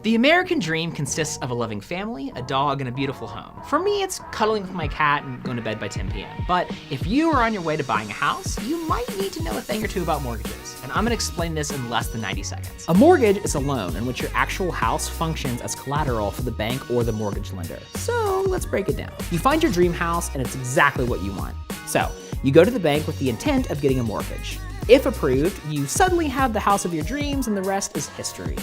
The American dream consists of a loving family, a dog, and a beautiful home. For me, it's cuddling with my cat and going to bed by 10 p.m. But if you are on your way to buying a house, you might need to know a thing or two about mortgages. And I'm gonna explain this in less than 90 seconds. A mortgage is a loan in which your actual house functions as collateral for the bank or the mortgage lender. So let's break it down. You find your dream house and it's exactly what you want. So you go to the bank with the intent of getting a mortgage. If approved, you suddenly have the house of your dreams and the rest is history.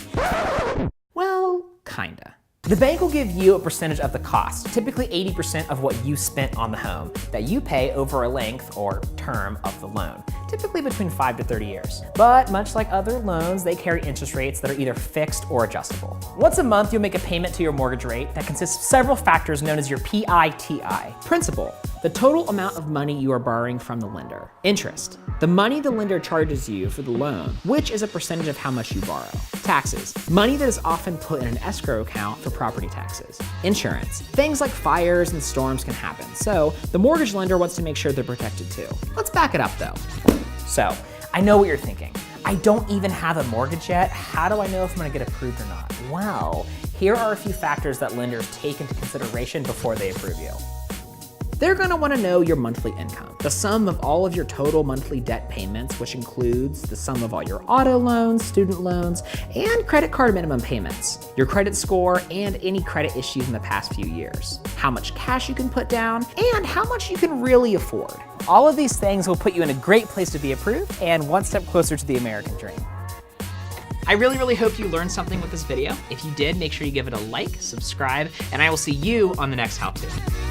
Well, kinda. The bank will give you a percentage of the cost, typically 80% of what you spent on the home, that you pay over a length or term of the loan, typically between 5 to 30 years. But much like other loans, they carry interest rates that are either fixed or adjustable. Once a month, you'll make a payment to your mortgage rate that consists of several factors known as your PITI. Principal, the total amount of money you are borrowing from the lender. Interest, the money the lender charges you for the loan, which is a percentage of how much you borrow. Taxes, money that is often put in an escrow account for property taxes. Insurance, things like fires and storms can happen, so the mortgage lender wants to make sure they're protected too. Let's back it up though. So, I know what you're thinking. I don't even have a mortgage yet. How do I know if I'm gonna get approved or not? Well, here are a few factors that lenders take into consideration before they approve you. They're gonna wanna know your monthly income, the sum of all of your total monthly debt payments, which includes the sum of all your auto loans, student loans, and credit card minimum payments, your credit score, and any credit issues in the past few years, how much cash you can put down, and how much you can really afford. All of these things will put you in a great place to be approved and one step closer to the American dream. I really hope you learned something with this video. If you did, make sure you give it a like, subscribe, and I will see you on the next how-to.